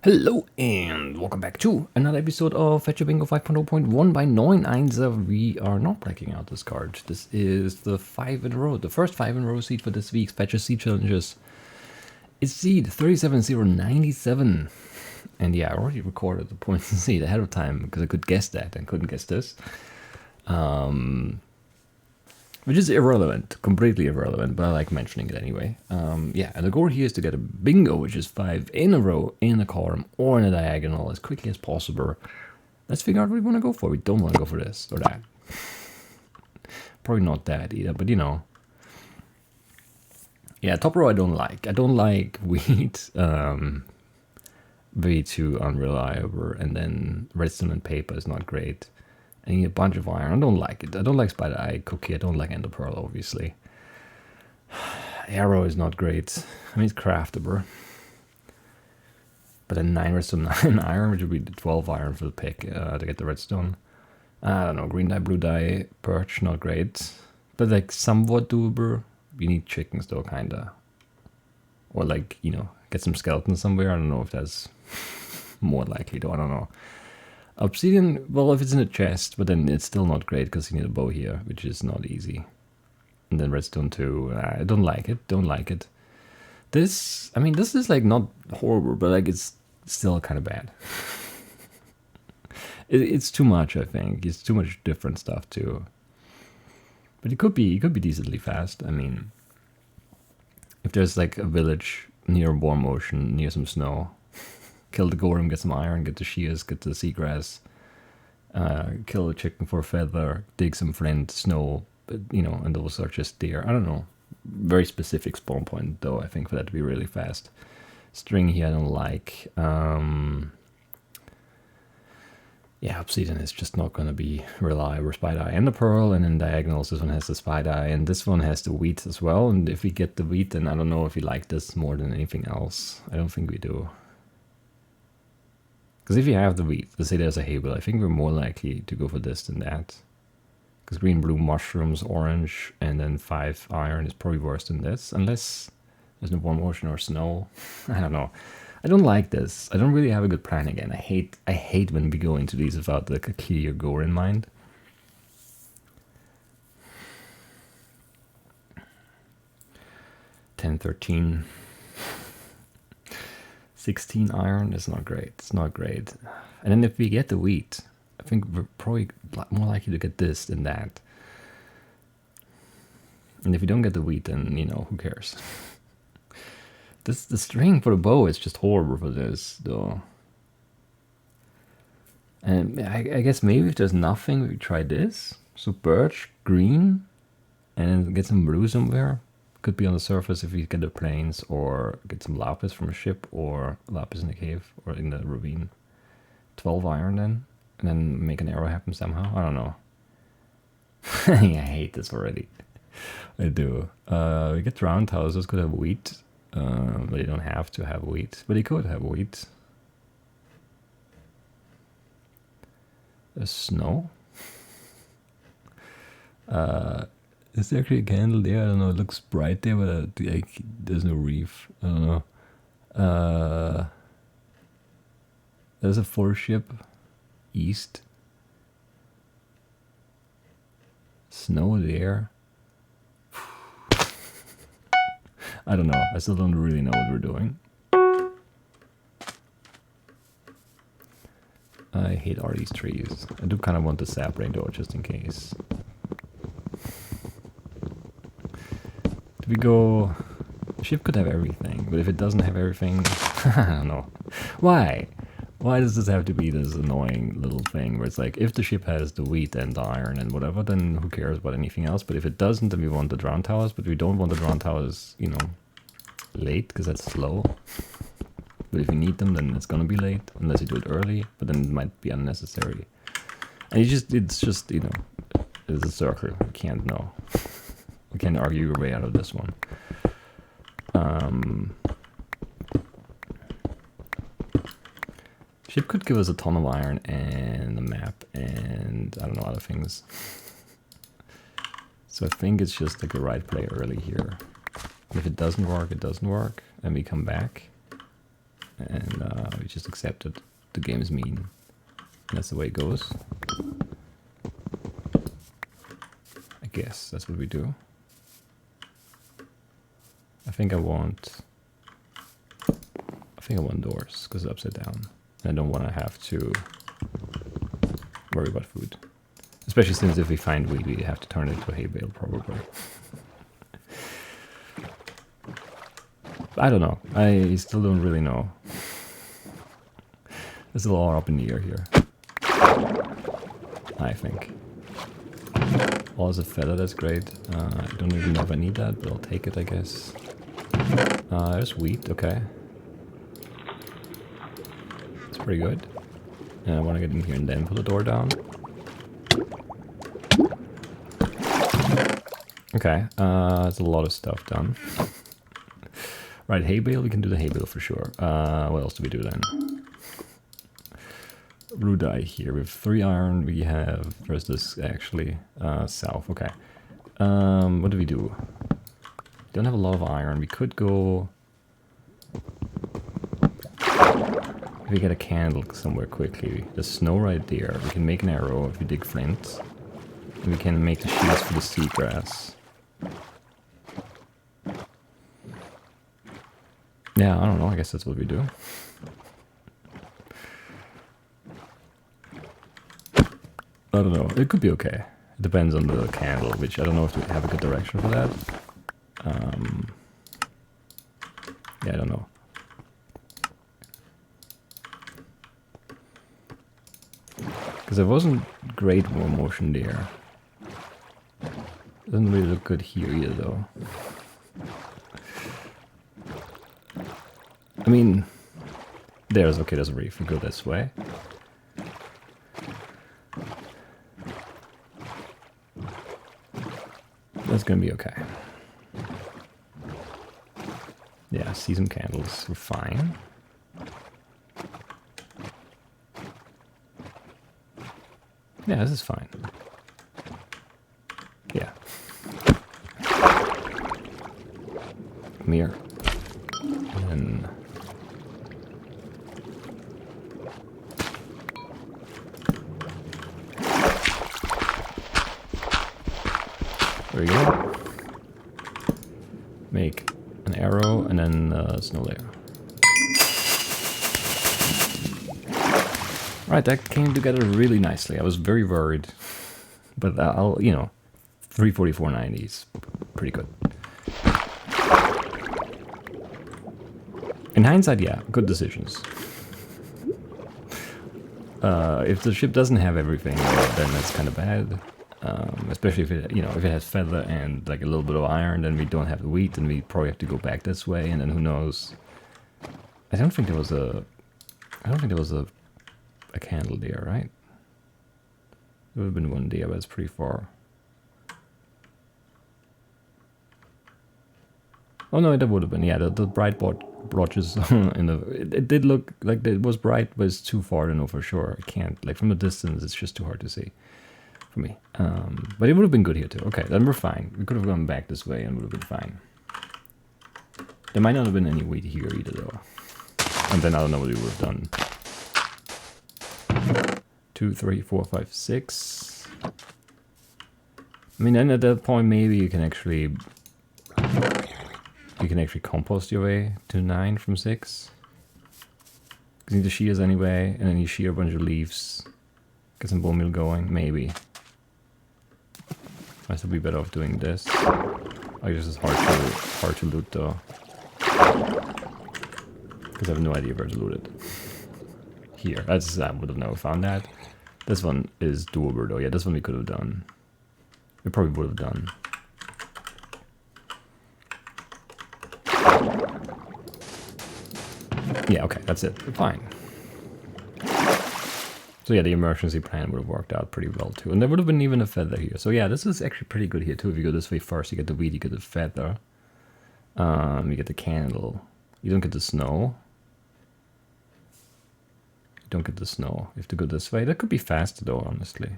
Hello and welcome back to another episode of Fetchr Bingo 5.0.1 by NeunEinser. We are not breaking out this card. This is the 5 in a row, the first 5 in a row seed for this week's Fetchr seed challenges. It's seed 37097. And yeah, I already recorded the points and seed ahead of time because I could guess that and couldn't guess this. Which is irrelevant, completely irrelevant, but I like mentioning it anyway. Yeah, and the goal here is to get a bingo, which is 5 in a row, in a column, or in a diagonal as quickly as possible. Let's figure out what we want to go for. We don't want to go for this or that. Probably not that either, but you know. Yeah, top row I don't like. I don't like wheat, way too unreliable, and then redstone and paper is not great. I need a bunch of iron. I don't like it. I don't like Spider Eye Cookie. I don't like Ender Pearl, obviously. Arrow is not great. I mean, it's craftable. But then 9 redstone, 9 iron, which would be the 12 iron for the pick to get the redstone. I don't know. Green dye, blue dye, birch, not great. But like somewhat doable. We need chickens though, kinda. Or like, you know, get some skeletons somewhere. I don't know if that's more likely though. I don't know. Obsidian, well, if it's in a chest, but then it's still not great because you need a bow here, which is not easy. And then redstone too. I don't like it. Don't like it. This, I mean, this is like not horrible, but like it's still kind of bad. It's too much, I think. It's too much different stuff too. But it could be decently fast. I mean, if there's like a village near warm ocean, near some snow. Kill the golem, get some iron, get the shears, get the seagrass, kill the chicken for a feather, dig some flint, snow, you know, and those are just there. I don't know. Very specific spawn point, though, I think, for that to be really fast. String here I don't like. Yeah, obsidian is just not going to be reliable. Spider Eye and the pearl, and in diagonals, this one has the spider eye, and this one has the wheat as well. And if we get the wheat, then I don't know if we like this more than anything else. I don't think we do. Because if you have the wheat, let's say there's a havel, I think we're more likely to go for this than that. Because green, blue, mushrooms, orange, and then 5 iron is probably worse than this. Unless there's no warm ocean or snow. I don't know. I don't like this. I don't really have a good plan again. I hate when we go into these without like a clear goal in mind. $10, $13. 16 iron is not great. It's not great. And then if we get the wheat, I think we're probably more likely to get this than that. And if we don't get the wheat, then, you know, who cares? The string for the bow is just horrible for this, though. And I guess maybe if there's nothing, we try this. So birch, green, and then get some blue somewhere. Could be on the surface if we get the plains, or get some lapis from a ship, or lapis in the cave, or in the ravine. 12 iron then, and then make an arrow happen somehow. I don't know. I hate this already. I do. We get roundhouses, could have wheat, but they don't have to have wheat. But they could have wheat. There's snow. Is there actually a candle there? I don't know. It looks bright there, but there's no reef. I don't know. There's a 4 ship east. Snow there. I don't know. I still don't really know what we're doing. I hate all these trees. I do kind of want the sap rain though, just in case. We go. Ship could have everything, but if it doesn't have everything, I don't know. Why? Why does this have to be this annoying little thing where it's like, if the ship has the wheat and the iron and whatever, then who cares about anything else? But if it doesn't, then we want the drown towers, but we don't want the drown towers, you know, late, because that's slow. But if you need them, then it's gonna be late, unless you do it early, but then it might be unnecessary. And it's just, you know, it's a circle. You can't know. You can't argue your way out of this one. Ship could give us a ton of iron and a map and I don't know, other things. So I think it's just like a right play early here. If it doesn't work, it doesn't work, and we come back. and we just accept that the game is mean. And that's the way it goes. I guess that's what we do. I think I want doors because it's upside down. And I don't want to have to worry about food. Especially since if we find wheat, we have to turn it into a hay bale probably. I don't know. I still don't really know. There's a lot up in the air here. I think. Oh, is a feather, that's great. I don't even know if I need that, but I'll take it, I guess. There's wheat, okay. It's pretty good. And I want to get in here and then put the door down. Okay, that's a lot of stuff done. Right, hay bale, we can do the hay bale for sure. What else do we do then? Blue dye here. We have 3 iron. We have, where's this actually? South, okay. What do we do? Don't have a lot of iron. We could go... If we get a candle somewhere quickly. There's snow right there. We can make an arrow if we dig flint. And we can make the shields for the seagrass. Yeah, I don't know. I guess that's what we do. I don't know. It could be okay. It depends on the candle, which I don't know if we have a good direction for that. Yeah, I don't know. Because there wasn't great warm motion there. Doesn't really look good here either, though. I mean, there's okay. There's a reef. We go this way. That's gonna be okay. Yeah, see some candles. We're fine. Yeah, this is fine. Yeah. Come here. And there we go. Make an arrow and then a snow layer. Right, that came together really nicely. I was very worried, but I'll, you know, 344.90 is pretty good. In hindsight, yeah, good decisions. If the ship doesn't have everything, then that's kind of bad. Especially if it, you know, if it has feather and like a little bit of iron, then we don't have the wheat, and we probably have to go back this way, and then who knows? I don't think there was a candle there, right? There would have been one there, but it's pretty far. Oh no, that would have been, yeah, the bright blotches in the... It did look like it was bright, but it's too far to know for sure. I can't, like from a distance, it's just too hard to see for me. But it would have been good here too. Okay, then we're fine. We could have gone back this way and would have been fine. There might not have been any wheat here either though. And then I don't know what we would have done. 2, 3, 4, 5, 6. I mean, then at that point, maybe you can actually compost your way to 9 from 6. Because you need the shears anyway, and then you shear a bunch of leaves. Get some bone meal going, maybe. Might still be better off doing this. I guess it's hard to loot though. Because I have no idea where to loot it. Here, I would have never found that. This one is doable though. Yeah, this one we could have done. We probably would have done. Yeah, okay, that's it. We're fine. So yeah, the emergency plan would have worked out pretty well too. And there would have been even a feather here. So yeah, this is actually pretty good here too. If you go this way first, you get the wheat, you get the feather. You get the candle. You don't get the snow. You don't get the snow. You have to go this way. That could be faster though, honestly.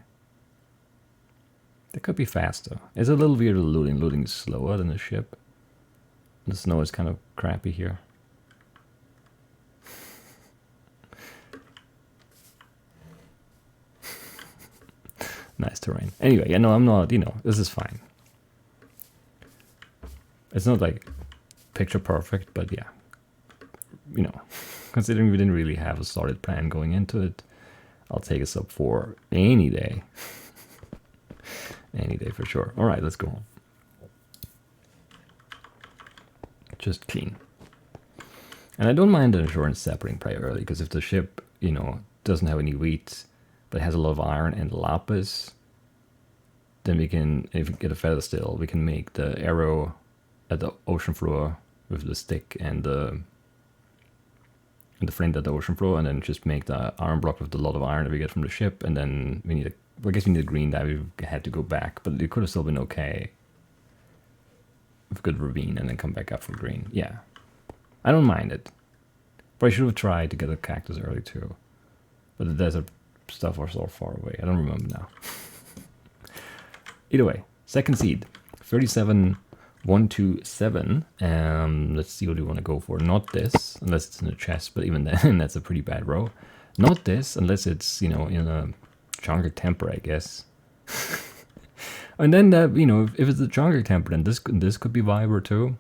That could be faster. It's a little weird looting. Looting is slower than the ship. The snow is kind of crappy here. Nice terrain. Anyway, yeah, no, I'm not, this is fine. It's not like picture perfect, but yeah. Considering we didn't really have a solid plan going into it, I'll take us up for any day. Any day for sure. All right, let's go home. Just clean. And I don't mind the insurance separating pretty early, because if the ship, doesn't have any wheat, but has a lot of iron and lapis, then we can, if we get a feather still, we can make the arrow at the ocean floor with the stick and the flint at the ocean floor, and then just make the iron block with the lot of iron that we get from the ship, and then we need I guess we need a green dye. We had to go back, but it could have still been okay with good ravine and then come back up for green. Yeah, I don't mind it. But I should have tried to get a cactus early too. But the desert stuff was so far away. I don't remember now. Either way, second seed, 37127. Let's see what we want to go for. Not this, unless it's in a chest, but even then, that's a pretty bad row. Not this, unless it's, in a jungle temper, I guess. And then, if it's a jungle temper, then this could be viable too.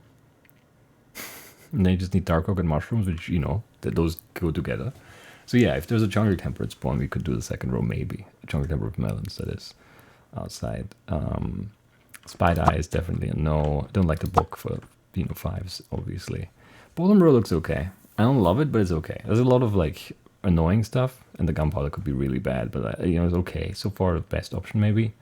And then you just need dark oak and mushrooms, which, that those go together. So yeah, if there's a jungle temperate spawn, we could do the second row maybe. A jungle temper with melons, that is, outside. Spied Eye is definitely a no. I don't like the book for, 5s, obviously. Bottom row looks okay. I don't love it, but it's okay. There's a lot of, annoying stuff, and the gunpowder could be really bad, but, it's okay. So far, the best option, maybe.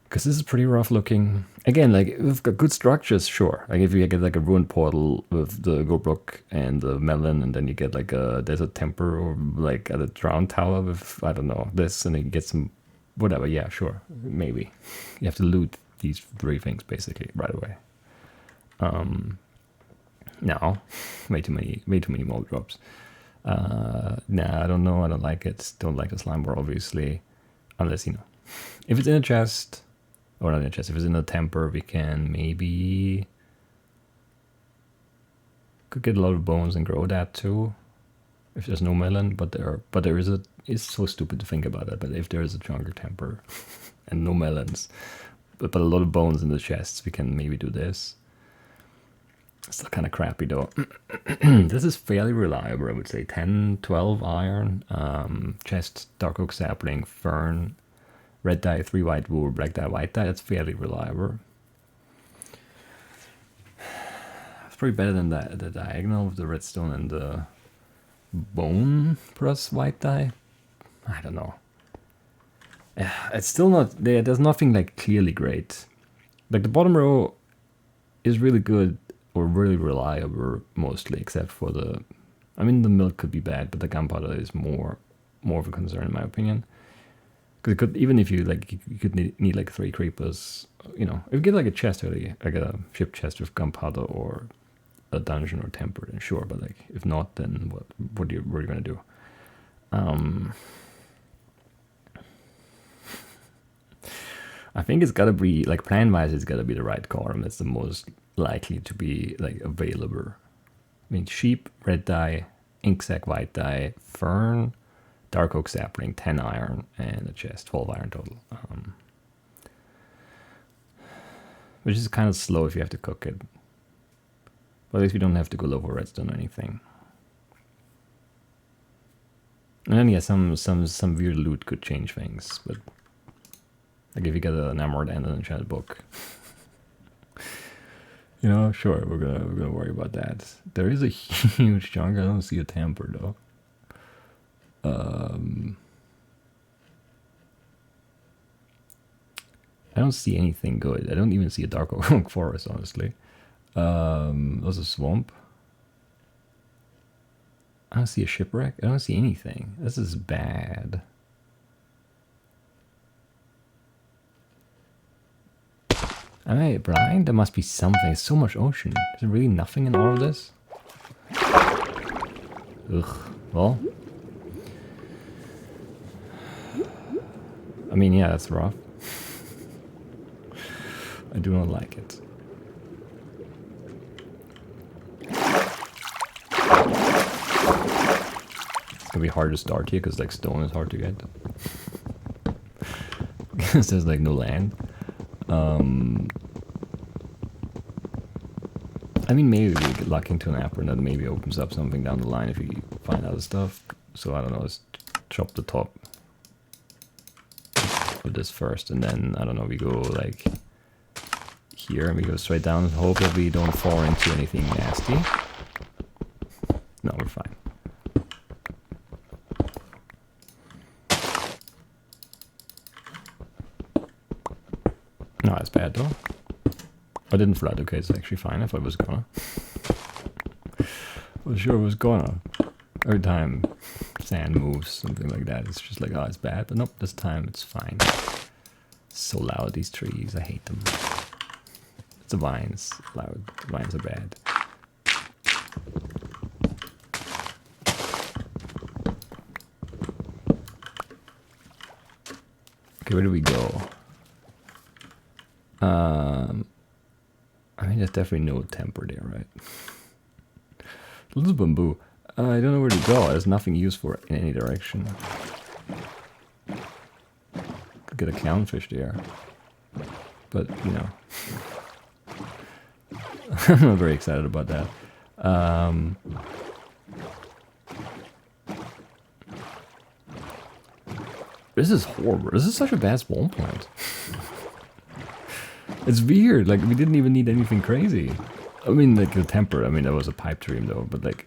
Because this is pretty rough looking. Again, we've got good structures, sure. If you get a ruined portal with the Gobrook and the melon, and then you get a desert temper, or a drowned tower with, I don't know, this, and then you get some whatever, yeah, sure, maybe. You have to loot these 3 things basically right away. No, way too many mob drops. Nah, I don't know, I don't like it. Don't like the slime bar, obviously. Unless, if it's in a chest, or not in a chest, if it's in a temper, we can maybe could get a lot of bones and grow that too. If there's no melon, but there is it's so stupid to think about it, but if there is a jungle temper and no melons, but a lot of bones in the chests, we can maybe do this. Still kind of crappy though. This is fairly reliable, I would say. 10, 12 iron, chest, dark oak sapling, fern, red dye, 3 white wool, black dye, white dye. That's fairly reliable. It's pretty better than the diagonal with the redstone and the bone plus white dye. I don't know. It's still not there. There's nothing clearly great. The bottom row is really good or really reliable mostly, except for the milk could be bad, but the gunpowder is more of a concern in my opinion. Because it could, even if you you could need 3 creepers, if you get a chest early, a ship chest with gunpowder or a dungeon or temper, then sure, but if not, then what are you gonna do? I think it's gotta be plan wise, it's gotta be the right column that's the most likely to be available. Sheep, red dye, ink sac, white dye, fern, dark oak sapling, 10 iron, and a chest, 12 iron total. Which is kind of slow if you have to cook it. But at least we don't have to go low for redstone or anything. And then yeah, some weird loot could change things, but if you get an emerald and an enchanted book, sure, we're gonna worry about that. There is a huge chunk. I don't see a temper though. I don't see anything good. I don't even see a dark oak forest, honestly. There's a swamp. I don't see a shipwreck. I don't see anything. This is bad. Am I blind? There must be something. So much ocean. Is there really nothing in all of this? Ugh. Well. Yeah, that's rough. I do not like it. It's gonna be hard to start here because stone is hard to get. It says like no land. I mean, maybe we get lucky into an app and that maybe opens up something down the line if you find other stuff. So I don't know, let's chop the top with this first, and then I don't know, we go like here and we go straight down and hope that we don't fall into anything nasty. No, we're fine. No, that's bad though. I didn't flood, okay, it's actually fine if I was gonna. I was sure it was gonna. Every time sand moves, something like that, it's just like, oh, it's bad. But nope, this time it's fine. So loud, these trees, I hate them. It's the vines, loud. The vines are bad. Okay, where do we go? I mean, there's definitely no temper there, right? Little bamboo. I don't know where to go. There's nothing useful in any direction. Could get a clownfish there. But, you know. I'm not very excited about that. This is horrible. This is such a bad spawn point. It's weird. Like, we didn't even need anything crazy. I mean, like, the temper. I mean, that was a pipe dream, though. But, like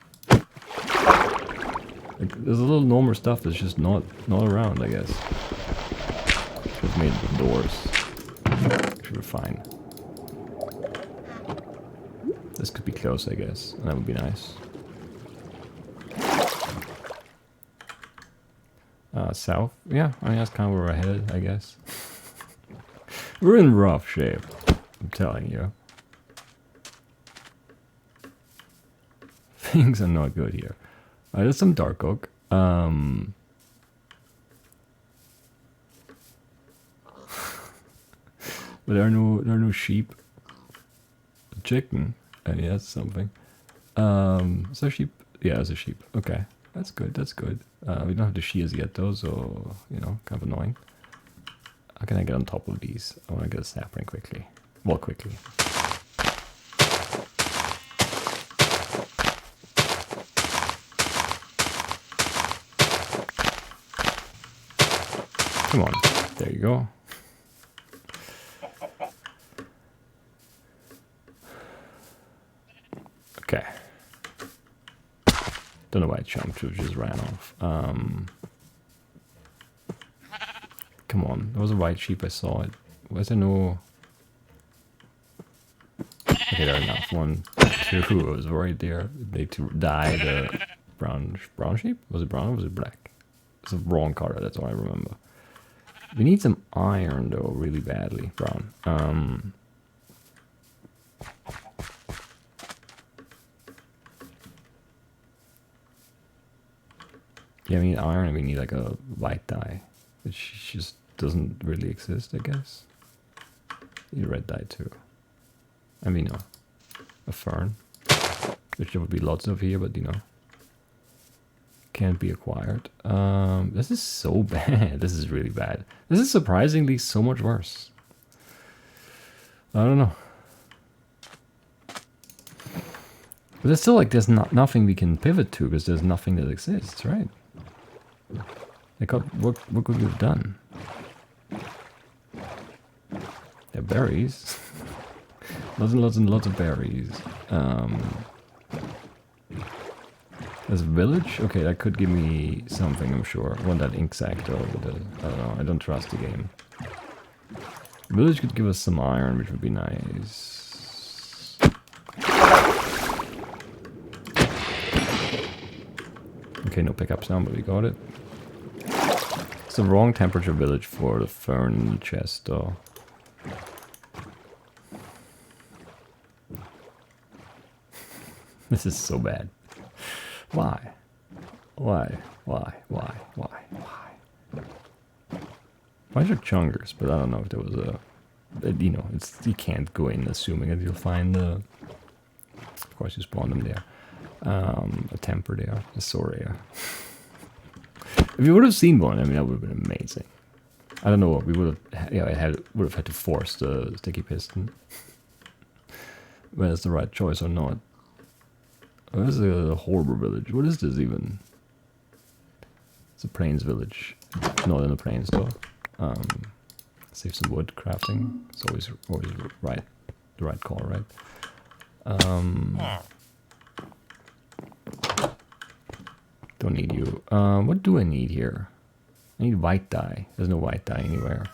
there's a little normal stuff that's just not around, I guess. Just made doors. Should be fine. This could be close, I guess. And that would be nice. South? Yeah, I mean, that's kind of where we're headed, I guess. We're in rough shape, I'm telling you. Things are not good here. There's some dark oak. But there are no sheep. Chicken. Yeah, that's something. Is there sheep? Yeah, there's a sheep. Okay, that's good. That's good. We don't have the shears yet, though, so you know, kind of annoying. How can I get on top of these? I want to get a sapling quickly. Well, quickly. Come on. There you go. Okay. Don't know why I jumped, it just ran off. Come on, there was a white sheep, I saw it. Where's there no... Okay, there are enough. 1, 2, it was right there. They to dye the brown sheep? Was it brown or was it black? It's the wrong color, that's all I remember. We need some iron though, really badly. Brown. Yeah, we need iron and we need like a white dye, which just doesn't really exist, I guess. Need a red dye too. I mean, no, a fern, which there would be lots of here, but you know, can't be acquired. This is so bad. This is really bad. This is surprisingly so much worse. I don't know. But it's still like there's nothing we can pivot to because there's nothing that exists, right? Like, what could we have done? They're berries. Lots and lots and lots of berries. There's a village? Okay, that could give me something, I'm sure. I want that ink sac though, but I don't know, I don't trust the game. Village could give us some iron, which would be nice. Okay, no pickups now, but we got it. It's the wrong temperature village for the fern chest though. This is so bad. Why? Why? Why? Why? Why? Why? Why is there chungers? But I don't know if there was a... You know, it's, you can't go in assuming that you'll find the... Of course you spawn them there. A temper there. A soria. If you would have seen one, I mean, that would have been amazing. I don't know. We would have, yeah, would have had to force the sticky piston. Whether it's the right choice or not. What is a Horror Village? What is this even? It's a plains village. Not in the plains though. Save some wood crafting. It's always right, the right call, right? Don't need you. What do I need here? I need white dye. There's no white dye anywhere.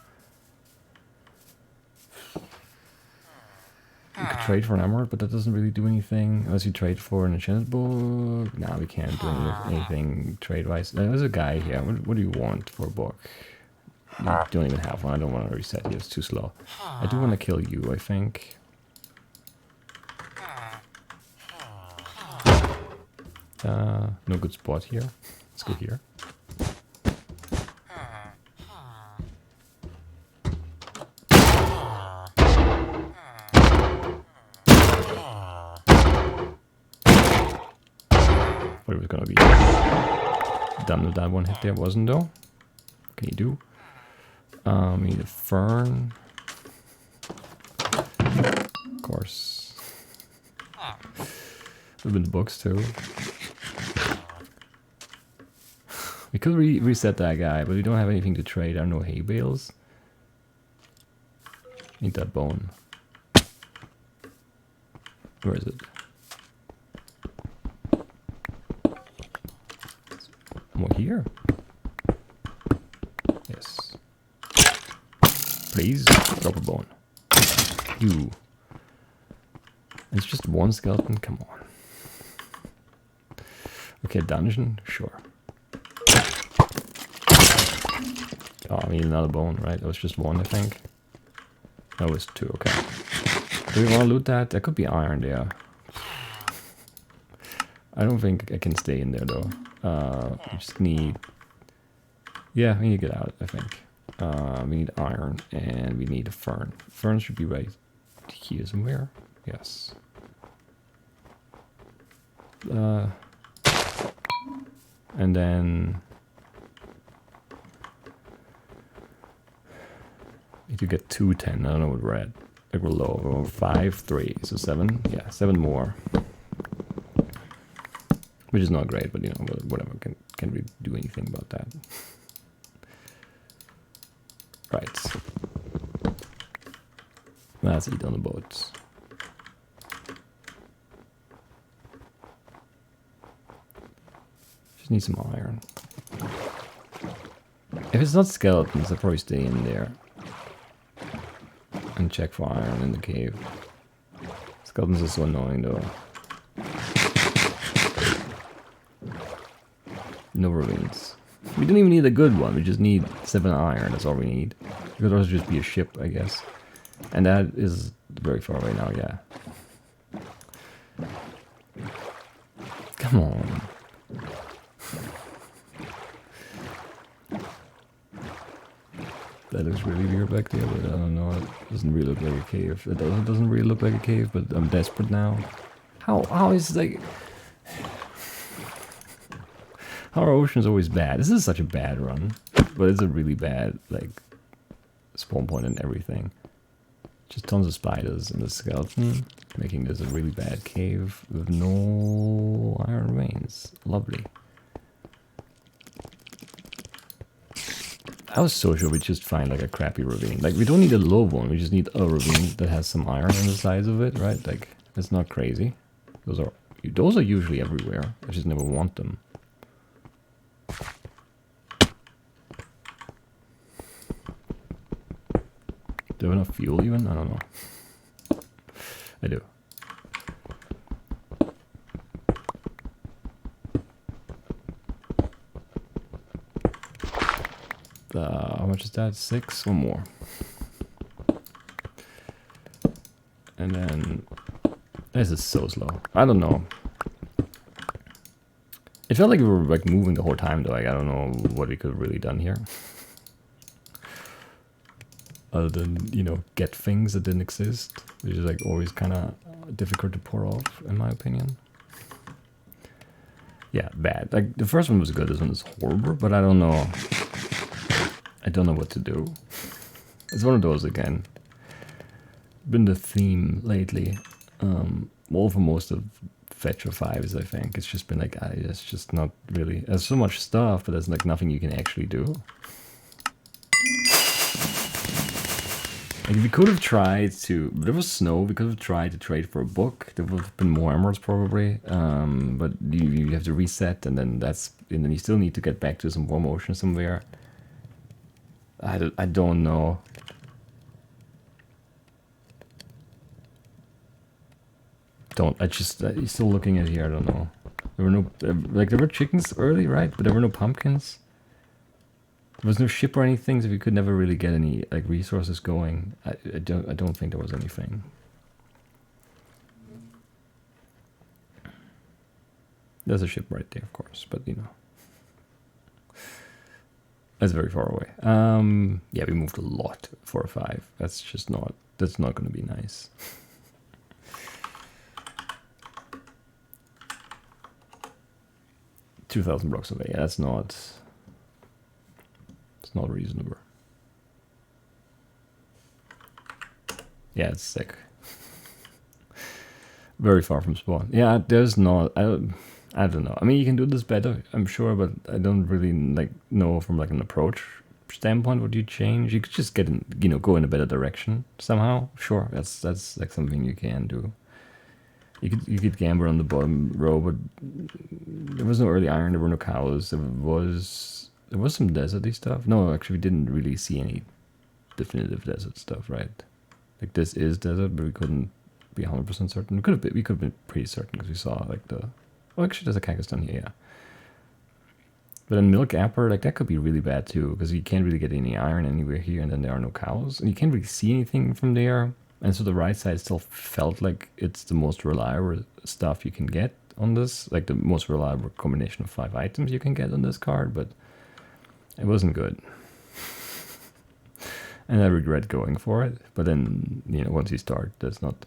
We could trade for an emerald, but that doesn't really do anything. Unless you trade for an enchanted book. No, we can't do anything trade-wise. There's a guy here. What do you want for a book? You don't even have one. I don't want to reset you. It's too slow. I do want to kill you, I think. No good spot here. Let's go here. Thought it was gonna be done with that one hit there, wasn't though? What can you do? We need a fern. Of course. Live in the books too. We could reset that guy, but we don't have anything to trade. There are no hay bales. Need that bone. Where is it? More here? Yes. Please, drop a bone. You. It's just one skeleton? Come on. Okay, dungeon? Sure. Oh, I need another bone, right? That was just one, I think. That was two, okay. Do we want to loot that? There could be iron there. I don't think I can stay in there, though. We just need... Yeah, we need to get out, I think. We need iron, and we need a fern. Fern should be right here somewhere. Yes. And then... Need to get 210. I don't know what we're at. Like we're low. We're 5, 3. So 7. Yeah, 7 more. Which is not great, but you know, whatever. Can't really do anything about that. Right. Let's eat on the boats. Just need some iron. If it's not skeletons, I'll probably stay in there. And check for iron in the cave. Skeletons are so annoying though. No ravines. We don't even need a good one, we just need 7 iron, that's all we need. It could also just be a ship, I guess. And that is very far away now, yeah. Come on. That looks really weird back there, but I don't know, it doesn't really look like a cave. It doesn't really look like a cave, but I'm desperate now. How is like... How are oceans always bad? This is such a bad run, but it's a really bad, like, spawn point and everything. Just tons of spiders and the skeleton, making this a really bad cave with no iron veins. Lovely. I was so sure we'd just find like a crappy ravine. Like, we don't need a low one, we just need a ravine that has some iron on the sides of it, right? Like, it's not crazy. Those are usually everywhere. I just never want them. Do I have enough fuel even? I don't know. I do. How much is that? 6? One more. And then... This is so slow. I don't know. It felt like we were like moving the whole time though. Like, I don't know what we could have really done here. Other than, you know, get things that didn't exist. Which is like always kind of difficult to pull off, in my opinion. Yeah, bad. Like, the first one was good, this one is horrible, but I don't know. I don't know what to do. It's one of those again. Been the theme lately. Well, for most of Fetchr 5s, I think. It's just been like, it's just not really... There's so much stuff, but there's like nothing you can actually do. Like, we could have tried to... There was snow, we could have tried to trade for a book. There would have been more emeralds, probably. But you have to reset, and then and then you still need to get back to some warm ocean somewhere. I don't know. You're still looking at here, I don't know. There were no, like, there were chickens early, right? But there were no pumpkins. There was no ship or anything, so we could never really get any, like, resources going. I don't think there was anything. There's a ship right there, of course, but, you know. That's very far away. Yeah, we moved a lot for a 5. That's not going to be nice. 2,000 blocks away. Yeah, it's not reasonable. Yeah, it's sick. Very far from spawn. Yeah, there's not... I don't know. I mean, you can do this better, I'm sure, but I don't really know from an approach standpoint what you change. You could just get go in a better direction somehow. Sure, that's like something you can do. You could gamble on the bottom row, but there was no early iron. There were no cows. There was some deserty stuff. No, actually, we didn't really see any definitive desert stuff, right? Like, this is desert, but we couldn't be 100% certain. We could have been pretty certain because we saw like the... Oh, actually, there's a cactus down here, yeah. But then milk apple, like, that could be really bad too, because you can't really get any iron anywhere here, and then there are no cows, and you can't really see anything from there. And so the right side still felt like it's the most reliable stuff you can get on this, like the most reliable combination of 5 items you can get on this card, but it wasn't good. And I regret going for it, but then, once you start, there's not...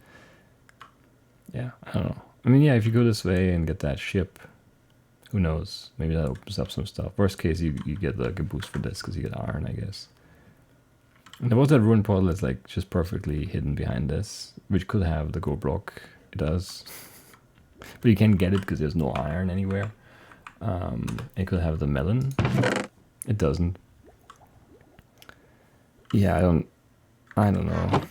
Yeah, I don't know. I mean, yeah, if you go this way and get that ship, who knows? Maybe that opens up some stuff. Worst case, you get like a boost for this because you get iron, I guess. And there was that ruin portal that's like just perfectly hidden behind this, which could have the gold block. It does. But you can't get it because there's no iron anywhere. It could have the melon. It doesn't. Yeah, I don't know.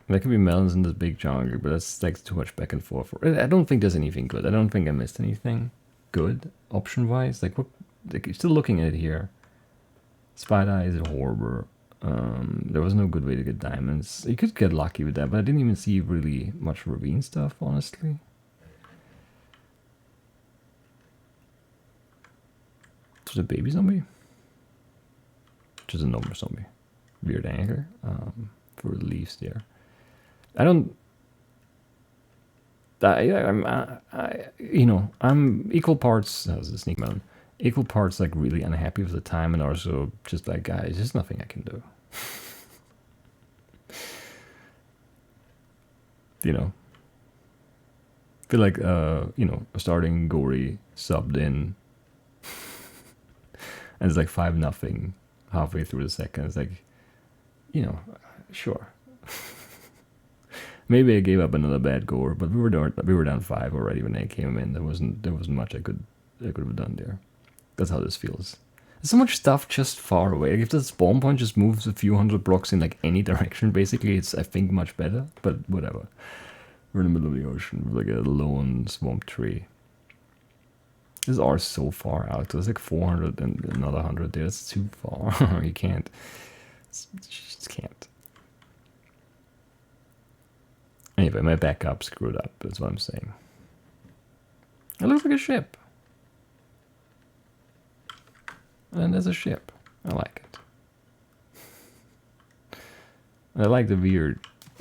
There could be melons in this big jungle, but that's like too much back and forth. I don't think there's anything good. I don't think I missed anything good option-wise. Like, what? Like, you're still looking at it here. Spider Eye is horrible. There was no good way to get diamonds. You could get lucky with that, but I didn't even see really much ravine stuff, honestly. Just a baby zombie? Just a normal zombie. Weird anchor. For the leaves there. I'm equal parts. That was a sneak melon. Equal parts like really unhappy with the time, and also just like, guys, there's nothing I can do. Feel like starting gory subbed in, and it's like 5-0 halfway through the second. It's like, sure. Maybe I gave up another bad gore, but we were down 5 already when they came in. There wasn't much I could have done there. That's how this feels. There's so much stuff just far away. Like, if the spawn point just moves a few hundred blocks in like any direction, basically, it's, I think, much better. But whatever. We're in the middle of the ocean with like a lone swamp tree. These are so far out. There's like 400 and another 100 there. That's too far. You can't. You just can't. Anyway, my backup screwed up. That's what I'm saying. It looks like a ship. And there's a ship. I like it. I like the weird,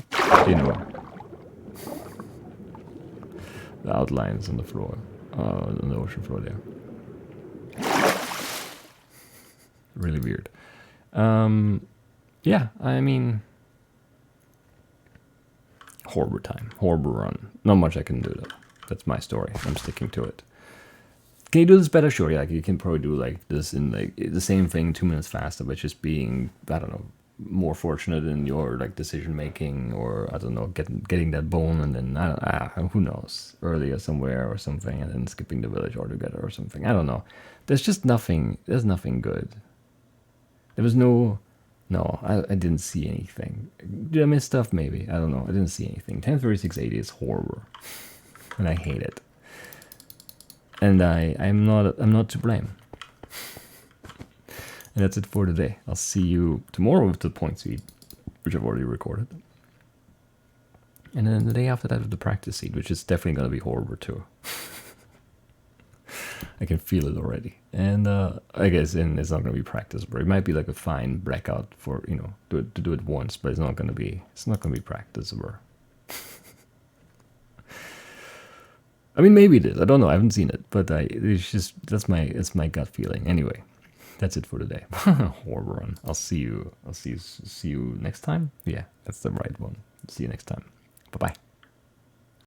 the outlines on the floor, on the ocean floor there. Really weird. Yeah, I mean, horrible time, horrible run. Not much I can do though. That's my story. I'm sticking to it. Can you do this better? Sure, yeah, like you can probably do like this in like the same thing 2 minutes faster, but just being, I don't know, more fortunate in your like decision making, or I don't know, getting that bone, and then who knows, earlier somewhere or something, and then skipping the village altogether or something. I don't know. There's just nothing. There's nothing good. There was no. No, I didn't see anything. Did I miss stuff? Maybe. I don't know. I didn't see anything. 103680 is horror, and I hate it. And I'm not to blame. And that's it for today. I'll see you tomorrow with the point seed, which I've already recorded. And then the day after that with the practice seed, which is definitely going to be horrible too. I can feel it already. And I guess it's not going to be practiceable. It might be like a fine blackout for, you know, to do it once, but it's not going to be practiceable. I mean, maybe it is. I don't know. I haven't seen it, but it's just it's my gut feeling. Anyway, that's it for today. Horror run. I'll see you next time. Yeah, that's the right one. See you next time. Bye bye.